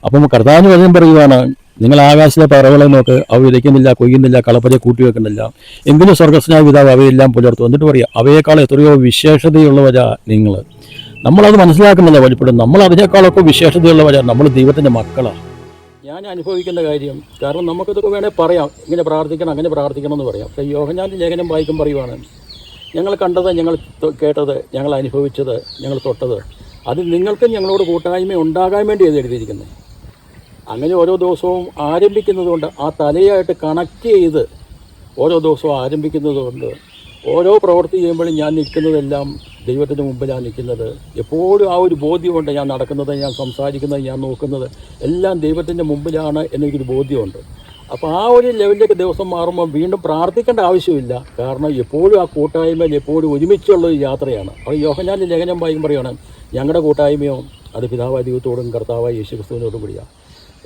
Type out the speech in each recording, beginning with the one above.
അപ്പം കർത്താവിന് വചനം പറയുവാണ്, നിങ്ങൾ ആകാശത്തെ പറവകളെ നോക്ക്, അവ വിതയ്ക്കുന്നില്ല, കൊയ്യുന്നില്ല, കളപ്പരെ കൂട്ടി വെക്കുന്നില്ല, എങ്കിലും സ്വർഗസ്നായ പിതാവ് അവയെല്ലാം പുലർത്തും. എന്നിട്ട് പറയുക, അവയേക്കാൾ എത്രയോ വിശേഷതയുള്ളവരാ നിങ്ങൾ. നമ്മളത് മനസ്സിലാക്കുന്നില്ല പലപ്പോഴും. നമ്മൾ അതിനേക്കാളൊക്കെ വിശേഷതയുള്ളവരാ. നമ്മൾ ദൈവത്തിൻ്റെ മക്കളാണ്. ഞാൻ അനുഭവിക്കുന്ന കാര്യം, കാരണം നമുക്കിതൊക്കെ വേണേൽ പറയാം, ഇങ്ങനെ പ്രാർത്ഥിക്കണം അങ്ങനെ പ്രാർത്ഥിക്കണം എന്ന് പറയാം. പക്ഷേ യോഹന്നാൻ്റെ ലേഖനം വായിക്കും പറയുവാണ്, ഞങ്ങൾ കണ്ടത്, ഞങ്ങൾ കേട്ടത്, ഞങ്ങൾ അനുഭവിച്ചത്, ഞങ്ങൾ തൊട്ടത്, അത് നിങ്ങൾക്കും ഞങ്ങളോട് കൂട്ടായ്മ ഉണ്ടാകാൻ വേണ്ടി അത് എഴുതിയിരിക്കുന്നത്. അങ്ങനെ ഓരോ ദിവസവും ആരംഭിക്കുന്നതുകൊണ്ട്, ആ തലയായിട്ട് കണക്ട് ചെയ്ത് ഓരോ ദിവസവും ആരംഭിക്കുന്നതുകൊണ്ട്, ഓരോ പ്രവൃത്തി ചെയ്യുമ്പോഴും ഞാൻ നിൽക്കുന്നതെല്ലാം ദൈവത്തിൻ്റെ മുമ്പിലാണ് നിൽക്കുന്നത്. എപ്പോഴും ആ ഒരു ബോധ്യമുണ്ട്, ഞാൻ നടക്കുന്നത്, ഞാൻ സംസാരിക്കുന്നത്, ഞാൻ നോക്കുന്നത് എല്ലാം ദൈവത്തിൻ്റെ മുമ്പിലാണ് എന്നൊരു ബോധ്യമുണ്ട്. അപ്പോൾ ആ ഒരു ലെവലിലേക്ക് ദിവസം മാറുമ്പോൾ വീണ്ടും പ്രാർത്ഥിക്കേണ്ട ആവശ്യമില്ല. കാരണം എപ്പോഴും ആ കൂട്ടായ്മയിൽ എപ്പോഴും ഒരുമിച്ചുള്ള ഒരു യാത്രയാണ്. അപ്പോൾ യോഹന്നാൻ്റെ ലേഖനം വായിക്കും പറയുകയാണ്, ഞങ്ങളുടെ കൂട്ടായ്മയോ അത് പിതാവായ ദൈവത്തോടും കർത്താവായ യേശുക്രിസ്തുവിനോടും കൂടിയാണ്.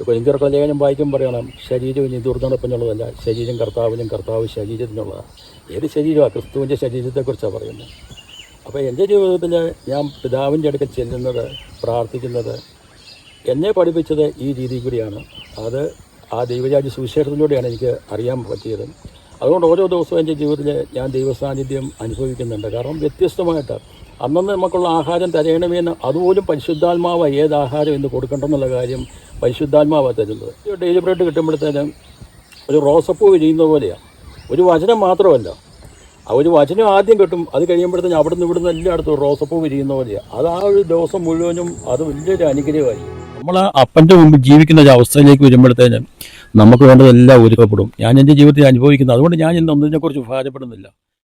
കൊരിന്ത്യർക്കുള്ള ലേഖനം വായിക്കും പറയണം, ശരീരം ഇനി ദുർനടപ്പിനുള്ളതല്ല, ശരീരം കർത്താവിനും കർത്താവ് ശരീരത്തിനുള്ളതാണ്. ഏത് ശരീരമാണ്? ക്രിസ്തുവിൻ്റെ ശരീരത്തെക്കുറിച്ചാണ് പറയുന്നത്. അപ്പോൾ എൻ്റെ ജീവിതത്തിൽ ഞാൻ പിതാവിൻ്റെ അടുക്കൽ ചെല്ലുന്നത്, പ്രാർത്ഥിക്കുന്നത്, എന്നെ പഠിപ്പിച്ചത് ഈ രീതിയിൽ കൂടിയാണ്. അത് ആ ദൈവരാജ്യ സുവിശേഷത്തിലൂടെയാണ് എനിക്ക് അറിയാൻ പറ്റിയത്. അതുകൊണ്ട് ഓരോ ദിവസവും എൻ്റെ ജീവിതത്തിൽ ഞാൻ ദൈവസാന്നിധ്യം അനുഭവിക്കുന്നുണ്ട്. കാരണം വ്യത്യസ്തമായിട്ട് അന്നന്ന് നമുക്കുള്ള ആഹാരം തരയണമെന്ന് അതുപോലും പരിശുദ്ധാത്മാവ് ഏത് ആഹാരം ഇന്ന് കൊടുക്കണ്ടെന്നുള്ള കാര്യം പരിശുദ്ധാത്മാവാണ് തരുന്നത്. ഡെയിലി ബ്രെഡ് കിട്ടുമ്പോഴത്തേനും ഒരു റോസപ്പൂ വിരിയുന്ന പോലെയാണ്. ഒരു വചനം മാത്രമല്ല, ആ ഒരു വചനം ആദ്യം കിട്ടും, അത് കഴിയുമ്പോഴത്തേനും അവിടെ നിന്ന് ഇവിടുന്ന് എല്ലായിടത്തും റോസപ്പൂ വിരിയുന്ന പോലെയാണ്. അത് ആ ഒരു ദിവസം മുഴുവനും അത് വലിയൊരു അനുഗ്രഹമായി. നമ്മൾ അപ്പൻ്റെ മുമ്പ് ജീവിക്കുന്ന ഒരു അവസ്ഥയിലേക്ക് വരുമ്പോഴത്തേനും നമുക്ക് വേണ്ടതെല്ലാം ഒരുക്കപ്പെടും. ഞാൻ എൻ്റെ ജീവിതത്തിൽ അനുഭവിക്കുന്നത്. അതുകൊണ്ട് ഞാൻ ഇന്ന് ഒന്നിനെക്കുറിച്ച് ഭാരപ്പെടുന്നില്ല.